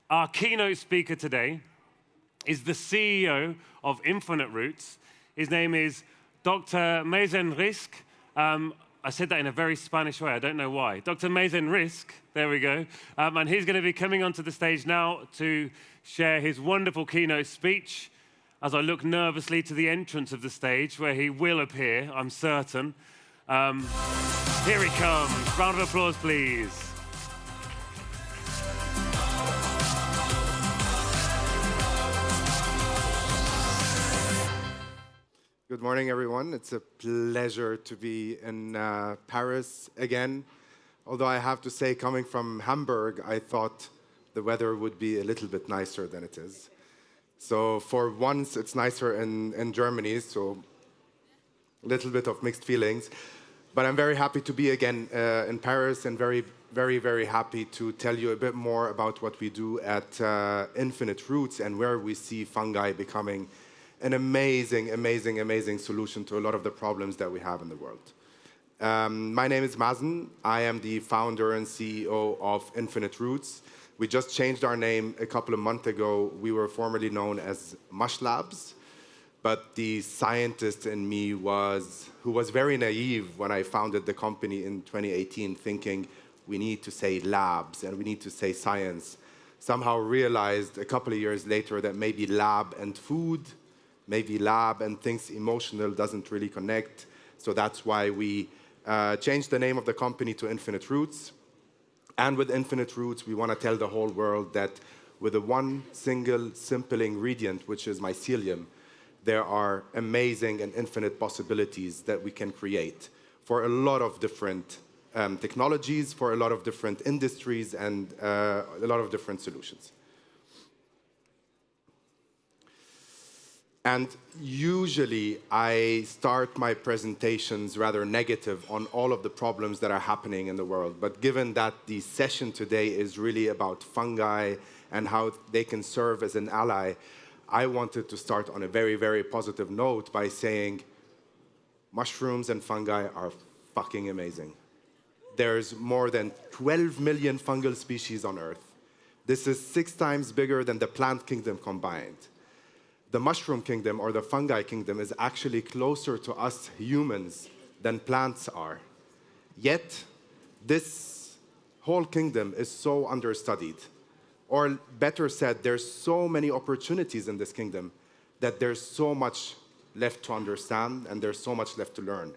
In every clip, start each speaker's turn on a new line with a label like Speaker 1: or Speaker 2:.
Speaker 1: Our keynote speaker today is the CEO of Infinite Roots. His name is Dr. Mazen Rizk. I said that in a very Spanish way, I don't know why. Dr. Mazen Rizk, there we go. And he's going to be coming onto the stage now to share his wonderful keynote speech as I look nervously to the entrance of the stage where he will appear, I'm certain. Here he comes. Round of applause, please.
Speaker 2: Good morning, everyone. It's a pleasure to be in Paris again. Although I have to say, coming from Hamburg, I thought the weather would be a little bit nicer than it is. So for once, it's nicer in Germany, so a little bit of mixed feelings. But I'm very happy to be again in Paris and very, very happy to tell you a bit more about what we do at Infinite Roots and where we see fungi becoming an amazing solution to a lot of the problems that we have in the world. My name is Mazen. I am the founder and CEO of Infinite Roots. We just changed our name a couple of months ago. We were formerly known as Mush Labs, but the scientist in me who was very naive when I founded the company in 2018, thinking we need to say labs and we need to say science, somehow realized a couple of years later that maybe lab and food, maybe lab and things emotional doesn't really connect. So that's why we changed the name of the company to Infinite Roots. And with Infinite Roots, we want to tell the whole world that with a one single simple ingredient, which is mycelium, there are amazing and infinite possibilities that we can create for a lot of different technologies, for a lot of different industries, and a lot of different solutions. And usually, I start my presentations rather negative on all of the problems that are happening in the world. But given that the session today is really about fungi and how they can serve as an ally, I wanted to start on a very positive note by saying mushrooms and fungi are fucking amazing. There's more than 12 million fungal species on Earth. This is 6 times bigger than the plant kingdom combined. The mushroom kingdom or the fungi kingdom is actually closer to us humans than plants are. Yet, this whole kingdom is so understudied. Or better said, there's so many opportunities in this kingdom that there's so much left to understand and there's so much left to learn.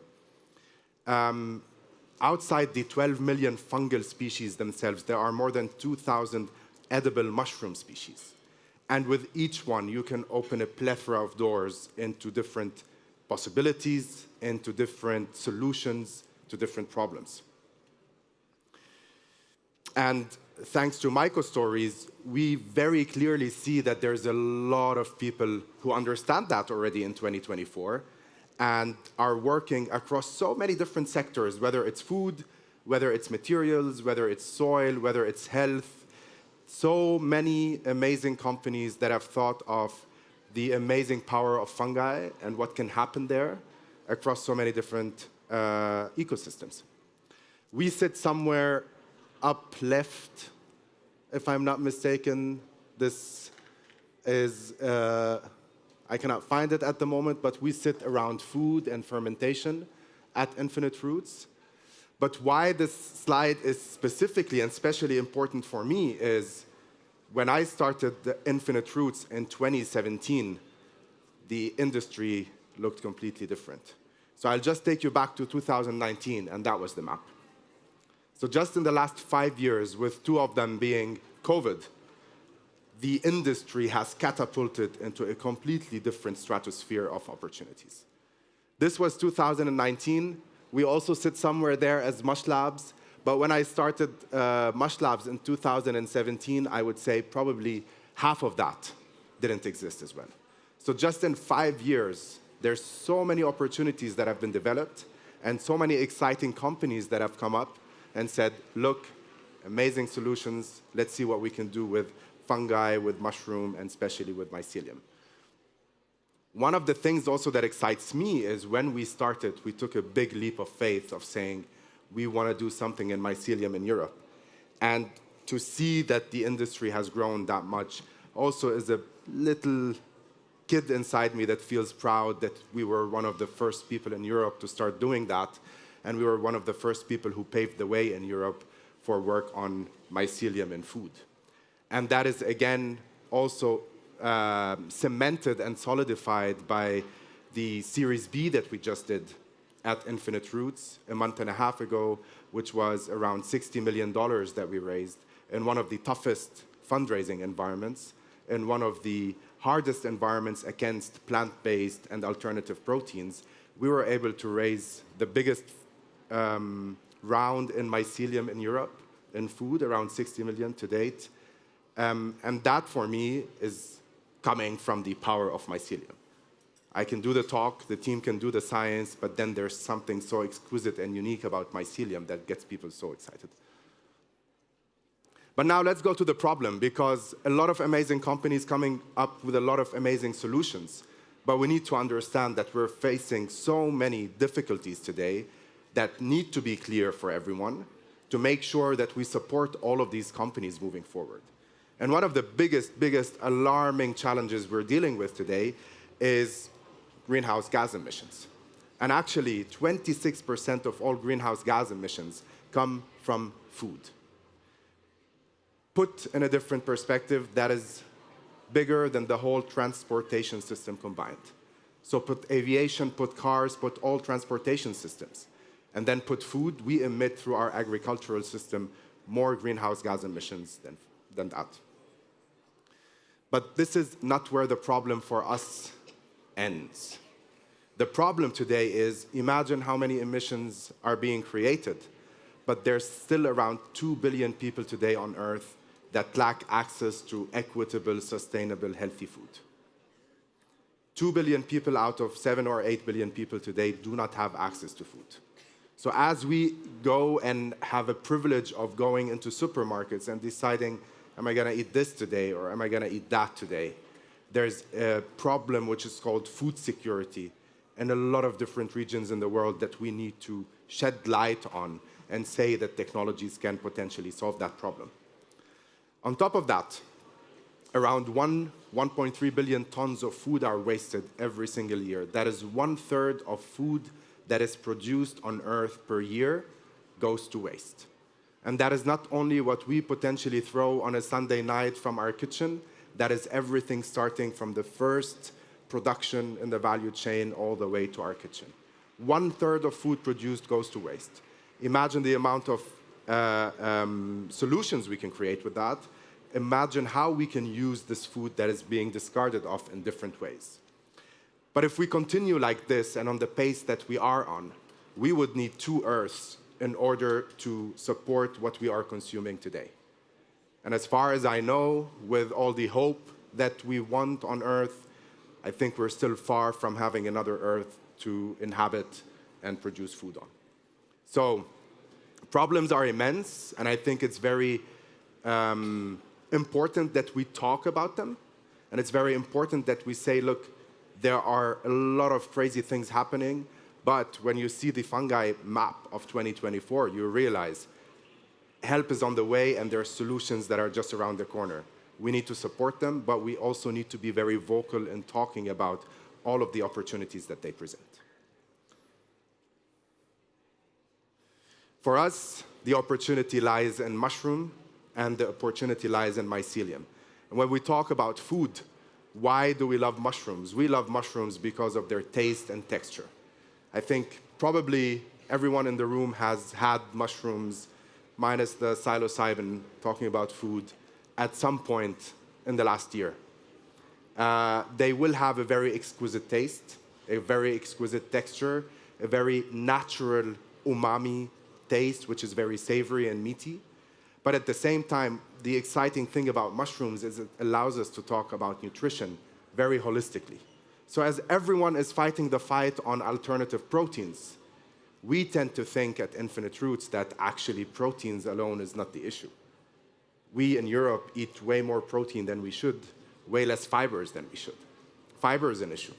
Speaker 2: Outside the 12 million fungal species themselves, there are more than 2,000 edible mushroom species. And with each one, you can open a plethora of doors into different possibilities, into different solutions to different problems. And thanks to MycoStories, we very clearly see that there's a lot of people who understand that already in 2024 and are working across so many different sectors, whether it's food, whether it's materials, whether it's soil, whether it's health. So many amazing companies that have thought of the amazing power of fungi and what can happen there across so many different ecosystems. We sit somewhere up left, if I'm not mistaken. This is, I cannot find it at the moment, but we sit around food and fermentation at Infinite Roots. But why this slide is specifically and especially important for me is when I started the Infinite Roots in 2017, the industry looked completely different. So I'll just take you back to 2019, and that was the map. So just in the last 5 years, with 2 of them being COVID, the industry has catapulted into a completely different stratosphere of opportunities. This was 2019. We also sit somewhere there as Mush Labs. But when I started Mush Labs in 2017, I would say probably half of that didn't exist as well. So just in 5 years, there's so many opportunities that have been developed and so many exciting companies that have come up and said, look, amazing solutions. Let's see what we can do with fungi, with mushroom, and especially with mycelium. One of the things also that excites me is when we started, we took a big leap of faith of saying, we want to do something in mycelium in Europe. And to see that the industry has grown that much also is a little kid inside me that feels proud that we were one of the first people in Europe to start doing that, and we were one of the first people who paved the way in Europe for work on mycelium in food. And that is, again, also cemented and solidified by the Series B that we just did at Infinite Roots a month and a half ago, which was around $60 million that we raised in one of the toughest fundraising environments, in one of the hardest environments against plant-based and alternative proteins. We were able to raise the biggest round in mycelium in Europe, in food, around 60 million to date. And that, for me, is coming from the power of mycelium. I can do the talk, the team can do the science, but then there's something so exquisite and unique about mycelium that gets people so excited. But now let's go to the problem, because a lot of amazing companies coming up with a lot of amazing solutions. But we need to understand that we're facing so many difficulties today that need to be clear for everyone to make sure that we support all of these companies moving forward. And one of the biggest alarming challenges we're dealing with today is greenhouse gas emissions. And actually, 26% of all greenhouse gas emissions come from food. Put in a different perspective, that is bigger than the whole transportation system combined. So put aviation, put cars, put all transportation systems, and then put food. We emit through our agricultural system more greenhouse gas emissions than that. But this is not where the problem for us ends. The problem today is, imagine how many emissions are being created, but there's still around 2 billion people today on Earth that lack access to equitable, sustainable, healthy food. 2 billion people out of 7 or 8 billion people today do not have access to food. So as we go and have a privilege of going into supermarkets and deciding, am I going to eat this today or am I going to eat that today? There's a problem which is called food security in a lot of different regions in the world that we need to shed light on and say that technologies can potentially solve that problem. On top of that, around 1.3 billion tons of food are wasted every single year. That is 1/3 of food that is produced on Earth per year goes to waste. And that is not only what we potentially throw on a Sunday night from our kitchen, that is everything starting from the first production in the value chain all the way to our kitchen. 1/3 of food produced goes to waste. Imagine the amount of solutions we can create with that. Imagine how we can use this food that is being discarded off in different ways. But if we continue like this and on the pace that we are on, we would need 2 Earths in order to support what we are consuming today. And as far as I know, with all the hope that we want on Earth, I think we're still far from having another Earth to inhabit and produce food on. So problems are immense, and I think it's very important that we talk about them. And it's very important that we say, look, there are a lot of crazy things happening, but when you see the fungi map of 2024, you realize help is on the way and there are solutions that are just around the corner. We need to support them, but we also need to be very vocal in talking about all of the opportunities that they present. For us, the opportunity lies in mushroom and the opportunity lies in mycelium. And when we talk about food, why do we love mushrooms? We love mushrooms because of their taste and texture. I think probably everyone in the room has had mushrooms, minus the psilocybin, talking about food, at some point in the last year. They will have a very exquisite taste, a very exquisite texture, a very natural umami taste, which is very savory and meaty. But at the same time, the exciting thing about mushrooms is it allows us to talk about nutrition very holistically. So as everyone is fighting the fight on alternative proteins, we tend to think at Infinite Roots that actually proteins alone is not the issue. We in Europe eat way more protein than we should, way less fibers than we should. Fiber is an issue.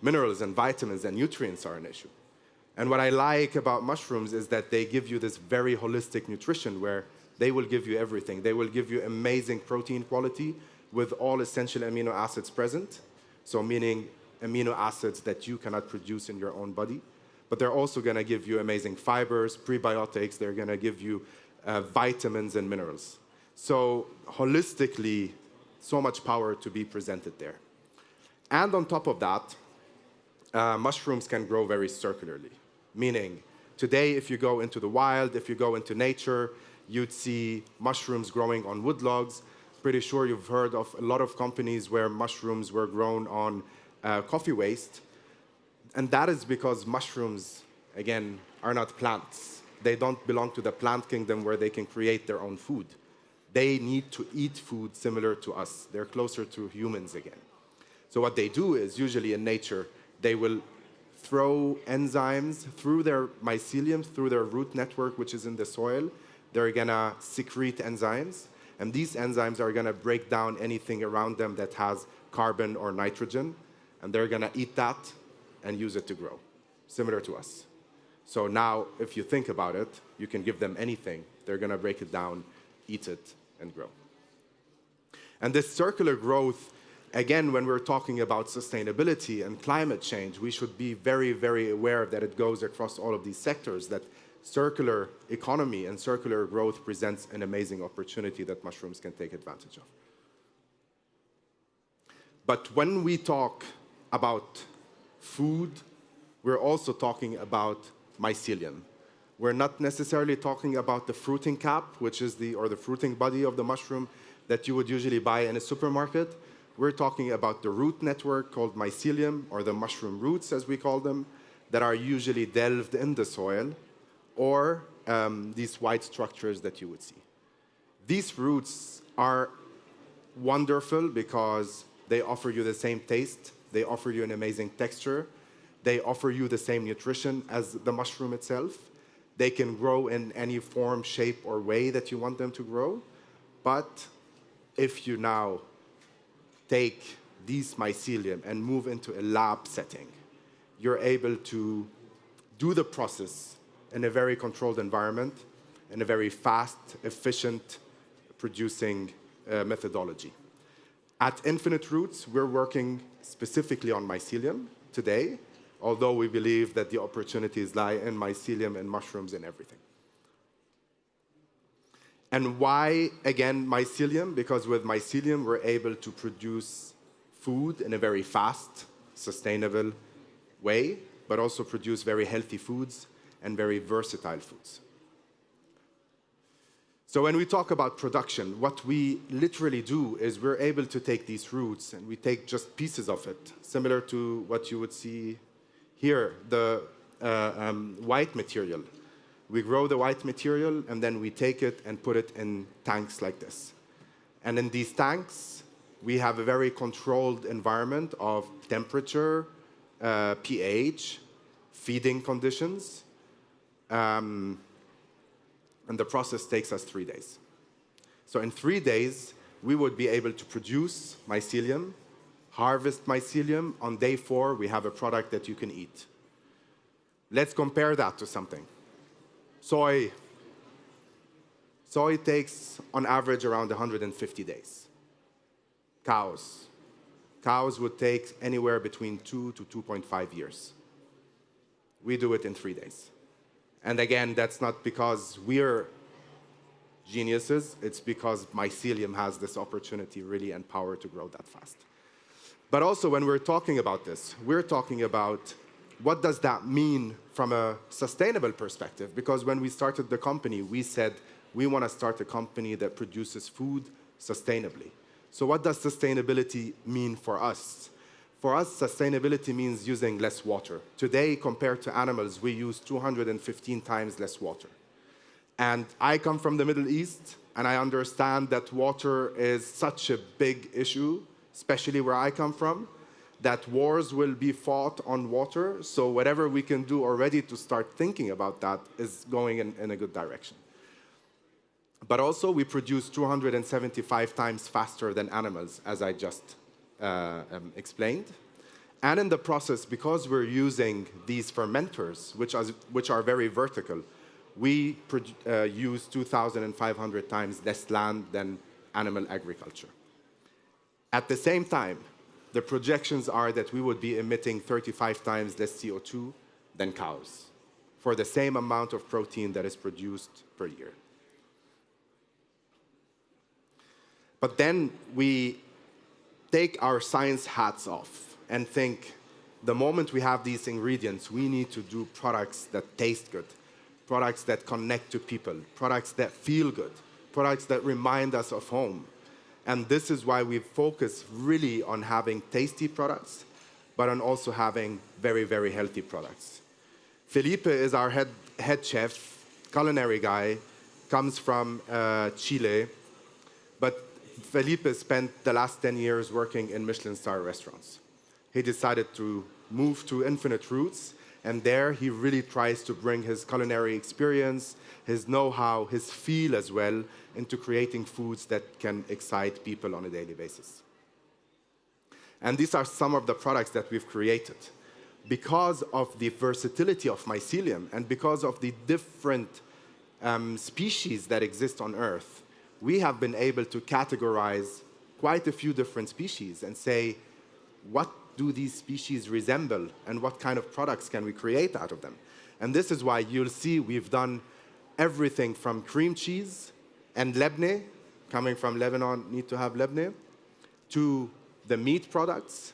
Speaker 2: Minerals and vitamins and nutrients are an issue. And what I like about mushrooms is that they give you this very holistic nutrition where they will give you everything. They will give you amazing protein quality with all essential amino acids present, so meaning amino acids that you cannot produce in your own body. But they're also going to give you amazing fibers, prebiotics. They're going to give you vitamins and minerals. So holistically, so much power to be presented there. And on top of that, mushrooms can grow very circularly. Meaning, today, if you go into the wild, if you go into nature, you'd see mushrooms growing on woodlogs. Pretty sure you've heard of a lot of companies where mushrooms were grown on coffee waste. And that is because mushrooms, again, are not plants. They don't belong to the plant kingdom where they can create their own food. They need to eat food similar to us. They're closer to humans again. So what they do is, usually in nature, they will throw enzymes through their mycelium, through their root network, which is in the soil. They're going to secrete enzymes. And these enzymes are going to break down anything around them that has carbon or nitrogen. And they're going to eat that and use it to grow, similar to us. So now, if you think about it, you can give them anything. They're going to break it down, eat it, and grow. And this circular growth, again, when we're talking about sustainability and climate change, we should be very, very aware that it goes across all of these sectors, that circular economy and circular growth presents an amazing opportunity that mushrooms can take advantage of. But when we talk about food, we're also talking about mycelium. We're not necessarily talking about the fruiting cap, which is the fruiting body of the mushroom that you would usually buy in a supermarket. We're talking about the root network called mycelium, or the mushroom roots, as we call them, that are usually delved in the soil, or these white structures that you would see. These roots are wonderful because they offer you the same taste, they offer you an amazing texture, they offer you the same nutrition as the mushroom itself. They can grow in any form, shape, or way that you want them to grow. But if you now take these mycelium and move into a lab setting, you're able to do the process in a very controlled environment, in a very fast, efficient producing methodology. At Infinite Roots, we're working specifically on mycelium today, although we believe that the opportunities lie in mycelium and mushrooms and everything. And why, again, mycelium? Because with mycelium, we're able to produce food in a very fast, sustainable way, but also produce very healthy foods and very versatile foods. So when we talk about production, what we literally do is we're able to take these roots and we take just pieces of it, similar to what you would see here, the white material. We grow the white material and then we take it and put it in tanks like this. And in these tanks, we have a very controlled environment of temperature, pH, feeding conditions. And the process takes us 3 days. So in 3 days, we would be able to produce mycelium, harvest mycelium. On day 4, we have a product that you can eat. Let's compare that to something. Soy. Soy takes, on average, around 150 days. Cows. Cows would take anywhere between 2 to 2.5 years. We do it in 3 days. And again, that's not because we're geniuses. It's because mycelium has this opportunity really and power to grow that fast. But also, when we're talking about this, we're talking about what does that mean from a sustainable perspective? Because when we started the company, we said we want to start a company that produces food sustainably. So what does sustainability mean for us? For us, sustainability means using less water. Today, compared to animals, we use 215 times less water. And I come from the Middle East, and I understand that water is such a big issue, especially where I come from, that wars will be fought on water. So whatever we can do already to start thinking about that is going in a good direction. But also, we produce 275 times faster than animals, as I just explained. And in the process, because we're using these fermenters, which are very vertical, we use 2,500 times less land than animal agriculture. At the same time, the projections are that we would be emitting 35 times less CO2 than cows for the same amount of protein that is produced per year. But then we take our science hats off and think, the moment we have these ingredients, we need to do products that taste good, products that connect to people, products that feel good, products that remind us of home. And this is why we focus really on having tasty products, but on also having very, very healthy products. Felipe is our head chef, culinary guy, comes from Chile, but Felipe spent the last 10 years working in Michelin star restaurants. He decided to move to Infinite Roots, and there he really tries to bring his culinary experience, his know-how, his feel as well, into creating foods that can excite people on a daily basis. And these are some of the products that we've created. Because of the versatility of mycelium and because of the different species that exist on Earth, we have been able to categorize quite a few different species and say, what do these species resemble and what kind of products can we create out of them? And this is why you'll see we've done everything from cream cheese and lebne, coming from Lebanon, need to have lebne, to the meat products,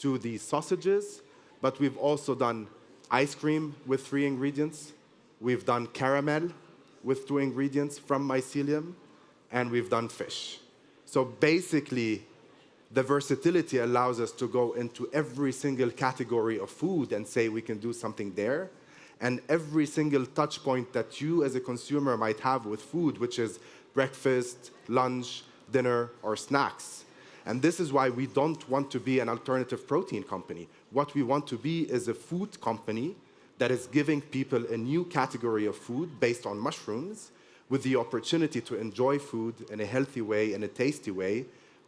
Speaker 2: to the sausages, but we've also done ice cream with 3 ingredients. We've done caramel with 2 ingredients from mycelium, and we've done fish. So basically, the versatility allows us to go into every single category of food and say we can do something there. And every single touch point that you as a consumer might have with food, which is breakfast, lunch, dinner, or snacks. And this is why we don't want to be an alternative protein company. What we want to be is a food company that is giving people a new category of food based on mushrooms with the opportunity to enjoy food in a healthy way, in a tasty way,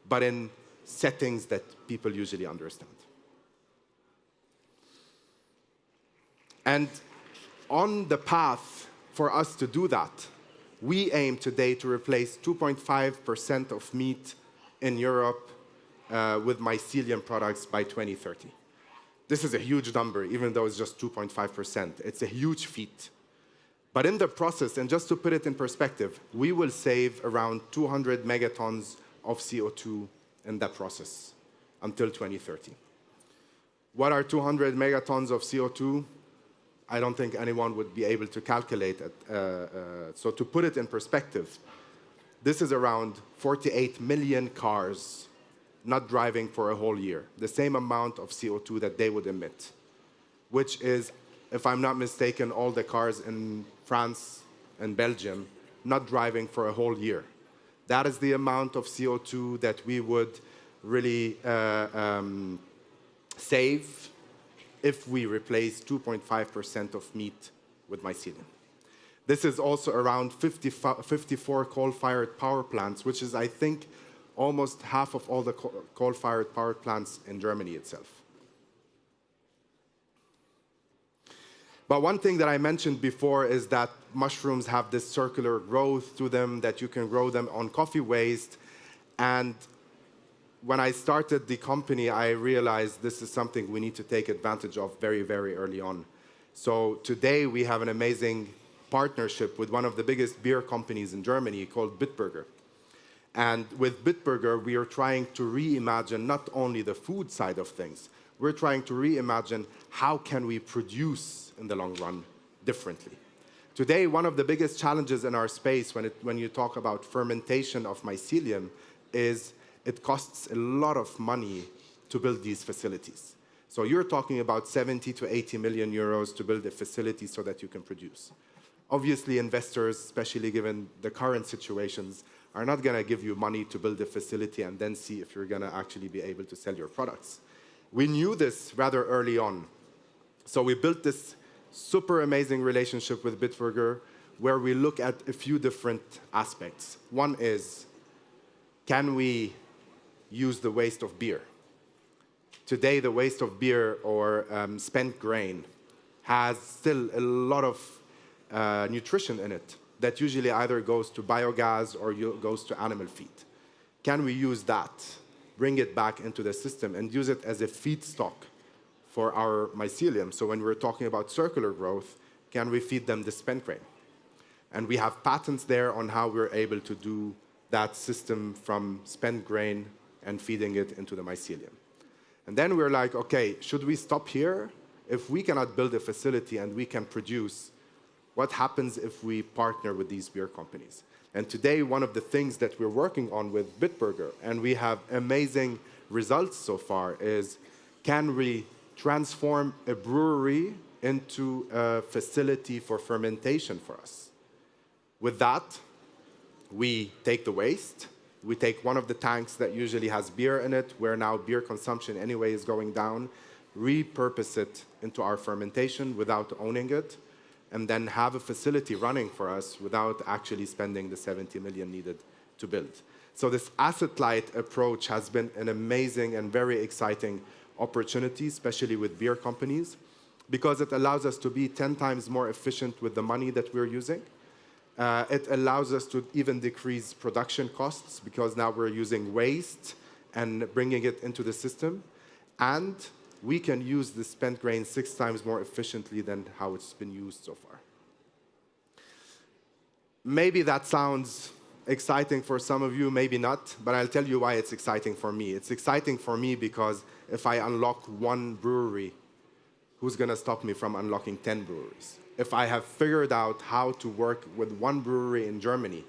Speaker 2: but in settings that people usually understand. And on the path for us to do that, we aim today to replace 2.5% of meat in Europe with mycelium products by 2030. This is a huge number, even though it's just 2.5%. It's a huge feat. But in the process, and just to put it in perspective, we will save around 200 megatons of CO2 in that process until 2030. What are 200 megatons of CO2? I don't think anyone would be able to calculate it. So to put it in perspective, this is around 48 million cars not driving for a whole year, the same amount of CO2 that they would emit, which is, if I'm not mistaken, all the cars in France and Belgium not driving for a whole year. That is the amount of CO2 that we would really save if we replace 2.5% of meat with mycelium. This is also around 54 coal-fired power plants, which is, I think, almost half of all the coal-fired power plants in Germany itself. But one thing that I mentioned before is that mushrooms have this circular growth to them, that you can grow them on coffee waste. And when I started the company, I realized this is something we need to take advantage of very, very early on. So today we have an amazing partnership with one of the biggest beer companies in Germany called Bitburger. And with Bitburger, we are trying to reimagine not only the food side of things, we're trying to reimagine how can we produce in the long run differently. Today, one of the biggest challenges in our space when you talk about fermentation of mycelium is it costs a lot of money to build these facilities. So you're talking about 70 to 80 million euros to build a facility so that you can produce. Obviously, investors, especially given the current situations, are not going to give you money to build a facility and then see if you're going to actually be able to sell your products. We knew this rather early on. So we built this super amazing relationship with Bitburger where we look at a few different aspects. One is, can we use the waste of beer? Today, the waste of beer or spent grain has still a lot of nutrition in it that usually either goes to biogas or goes to animal feed. Can we use that, bring it back into the system, and use it as a feedstock for our mycelium? So when we're talking about circular growth, can we feed them the spent grain? And we have patents there on how we're able to do that system from spent grain and feeding it into the mycelium. And then we're like, okay, should we stop here? If we cannot build a facility and we can produce, what happens if we partner with these beer companies? And today, one of the things that we're working on with Bitburger, and we have amazing results so far, is can we transform a brewery into a facility for fermentation for us? With that, we take the waste, we take one of the tanks that usually has beer in it, where now beer consumption anyway is going down, repurpose it into our fermentation without owning it, and then have a facility running for us without actually spending the 70 million needed to build. So this asset-light approach has been an amazing and very exciting opportunity, especially with beer companies, because it allows us to be 10 times more efficient with the money that we're using. It allows us to even decrease production costs because now we're using waste and bringing it into the system. And we can use the spent grain 6 times more efficiently than how it's been used so far. Maybe that sounds exciting for some of you, maybe not, but I'll tell you why it's exciting for me. It's exciting for me because if I unlock one brewery, who's going to stop me from unlocking 10 breweries? If I have figured out how to work with one brewery in Germany,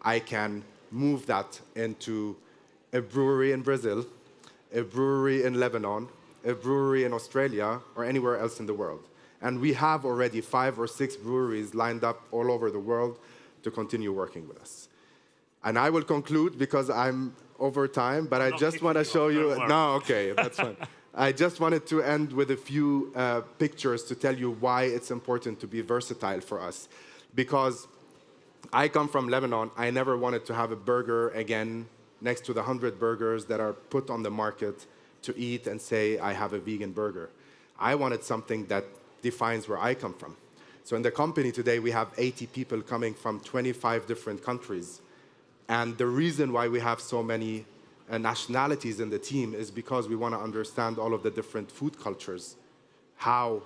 Speaker 2: I can move that into a brewery in Brazil, a brewery in Lebanon, a brewery in Australia, or anywhere else in the world. And we have already 5 or 6 breweries lined up all over the world to continue working with us. And I will conclude because I'm over time, but I just want to show you. No, okay, that's fine. I just wanted to end with a few pictures to tell you why it's important to be versatile for us. Because I come from Lebanon, I never wanted to have a burger again next to the 100 burgers that are put on the market to eat and say, I have a vegan burger. I wanted something that defines where I come from. So in the company today, we have 80 people coming from 25 different countries. And the reason why we have so many nationalities in the team is because we want to understand all of the different food cultures. How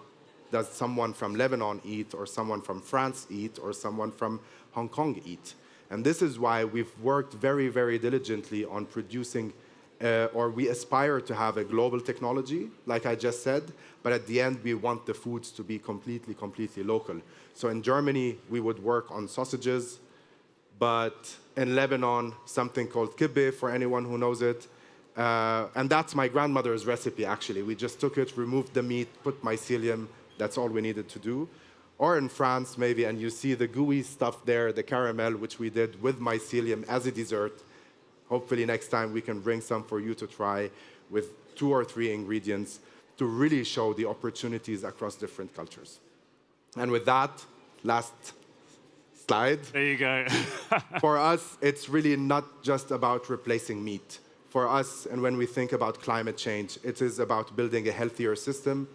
Speaker 2: does someone from Lebanon eat, or someone from France eat, or someone from Hong Kong eat? And this is why we've worked very, very diligently on producing, or we aspire to have a global technology, like I just said, but at the end, we want the foods to be completely, completely local. So in Germany, we would work on sausages, but in Lebanon, something called kibbeh, for anyone who knows it. And that's my grandmother's recipe, actually. We just took it, removed the meat, put mycelium. That's all we needed to do. Or in France, maybe, and you see the gooey stuff there, the caramel, which we did with mycelium as a dessert. Hopefully next time we can bring some for you to try with 2 or 3 ingredients to really show the opportunities across different cultures. And with that, last slide.
Speaker 1: There you go.
Speaker 2: For us, it's really not just about replacing meat. For us, and when we think about climate change, it is about building a healthier system,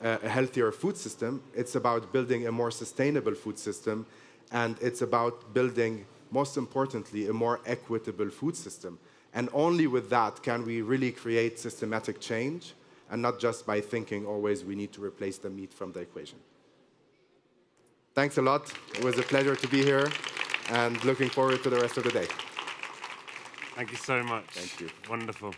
Speaker 2: a healthier food system. It's about building a more sustainable food system. And it's about building, most importantly, a more equitable food system. And only with that can we really create systematic change, and not just by thinking always we need to replace the meat from the equation. Thanks a lot. It was a pleasure to be here, and looking forward to the rest of the day.
Speaker 1: Thank you so much.
Speaker 2: Thank you.
Speaker 1: Wonderful.